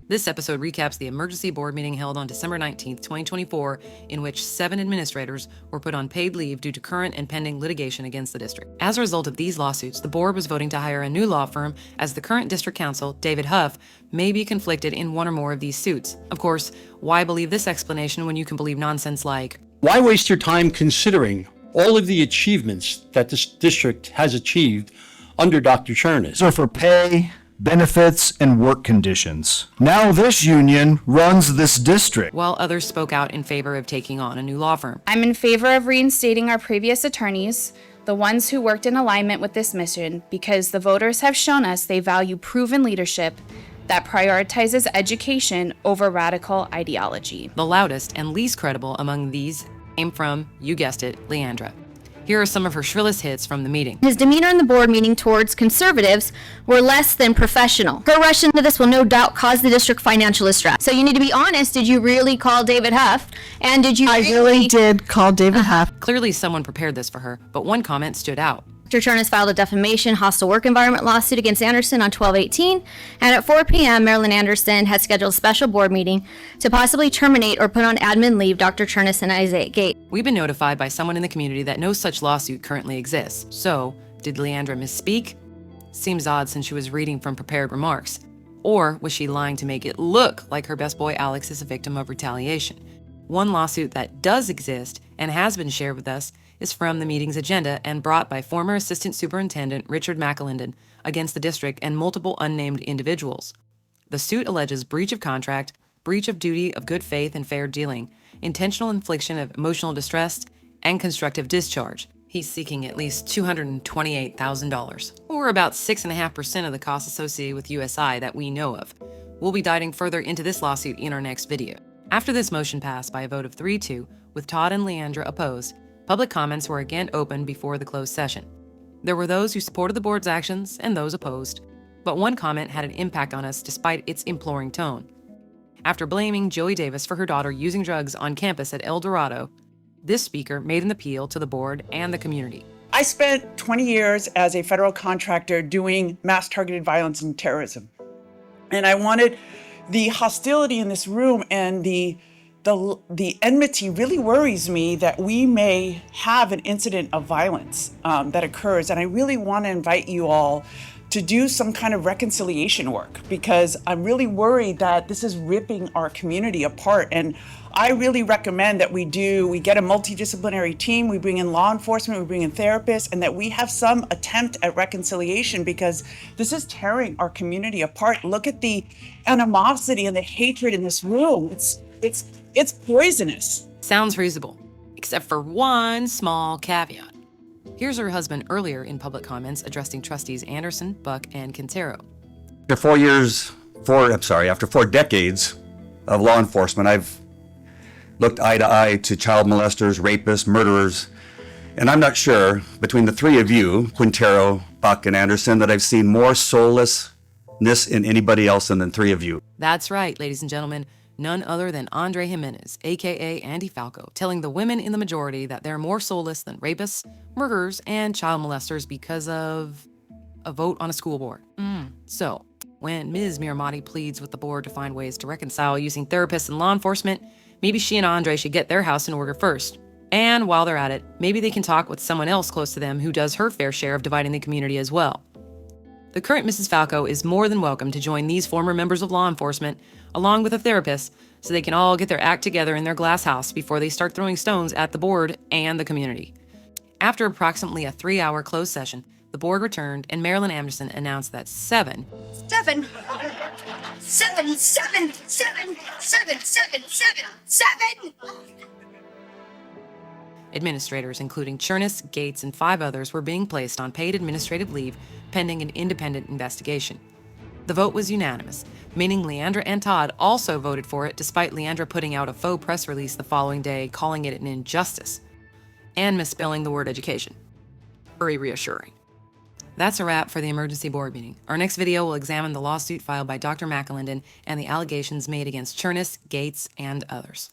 This episode recaps the emergency board meeting held on December 19th, 2024, in which 7 administrators were put on paid leave due to current and pending litigation against the district. As a result of these lawsuits, the board was voting to hire a new law firm, as the current district counsel, David Huff, may be conflicted in one or more of these suits. Of course, why believe this explanation when you can believe nonsense like, why waste your time considering all of the achievements that this district has achieved under Dr. Chernis? So for pay, benefits, and work conditions. Now this union runs this district. while others spoke out in favor of taking on a new law firm. I'm in favor of reinstating our previous attorneys, the ones who worked in alignment with this mission, because the voters have shown us they value proven leadership that prioritizes education over radical ideology. The loudest and least credible among these came from, you guessed it, Leandra. Here are some of her shrillest hits from the meeting. His demeanor in the board meeting towards conservatives were less than professional. Her rush into this will no doubt cause the district financial distress. So you need to be honest. Did you really call David Huff? And did you I really did call David Huff. Clearly someone prepared this for her, but one comment stood out. Dr. Chernis filed a defamation hostile work environment lawsuit against Anderson on 12/18, and at 4 p.m., Marilyn Anderson has scheduled a special board meeting to possibly terminate or put on admin leave Dr. Chernis and Isaiah Gates. We've been notified by someone in the community that no such lawsuit currently exists. So, did Leandra misspeak? Seems odd since she was reading from prepared remarks. Or was she lying to make it look like her best boy Alex is a victim of retaliation? One lawsuit that does exist and has been shared with us is from the meeting's agenda and brought by former Assistant Superintendent Richard McAlinden against the district and multiple unnamed individuals. The suit alleges breach of contract, breach of duty of good faith and fair dealing, intentional infliction of emotional distress, and constructive discharge. He's seeking at least $228,000, or about 6.5% of the costs associated with USI that we know of. We'll be diving further into this lawsuit in our next video. After this motion passed by a vote of 3-2, with Todd and Leandra opposed, public comments were again opened before the closed session. There were those who supported the board's actions and those opposed, but one comment had an impact on us despite its imploring tone. After blaming Joey Davis for her daughter using drugs on campus at El Dorado, this speaker made an appeal to the board and the community. I spent 20 years as a federal contractor doing mass targeted violence and terrorism. And I wanted the hostility in this room and the enmity really worries me that we may have an incident of violence that occurs. And I really want to invite you all to do some kind of reconciliation work, because I'm really worried that this is ripping our community apart. And I really recommend that we get a multidisciplinary team, we bring in law enforcement, we bring in therapists, and that we have some attempt at reconciliation, because this is tearing our community apart. Look at the animosity and the hatred in this room. It's poisonous. Sounds reasonable, except for one small caveat. Here's her husband earlier in public comments addressing trustees Anderson, Buck, and Quintero. After 4 decades of law enforcement, I've looked eye to eye to child molesters, rapists, murderers, and I'm not sure, between the 3 of you, Quintero, Buck, and Anderson, that I've seen more soullessness in anybody else than the 3 of you. That's right, ladies and gentlemen. None other than Andre Jimenez, aka Andy Falco, telling the women in the majority that they're more soulless than rapists, murderers, and child molesters because of a vote on a school board. So, when Ms. Miramati pleads with the board to find ways to reconcile using therapists and law enforcement, maybe she and Andre should get their house in order first. And while they're at it, maybe they can talk with someone else close to them who does her fair share of dividing the community as well. The current Mrs. Falco is more than welcome to join these former members of law enforcement, along with a therapist, so they can all get their act together in their glass house before they start throwing stones at the board and the community. After approximately a 3-hour closed session, the board returned and Marilyn Anderson announced that 7 administrators, including Chernis, Gates, and 5 others, were being placed on paid administrative leave pending an independent investigation. The vote was unanimous, meaning Leandra and Todd also voted for it, despite Leandra putting out a faux press release the following day calling it an injustice and misspelling the word education. Very reassuring. That's a wrap for the emergency board meeting. Our next video will examine the lawsuit filed by Dr. McAlinden and the allegations made against Chernis, Gates, and others.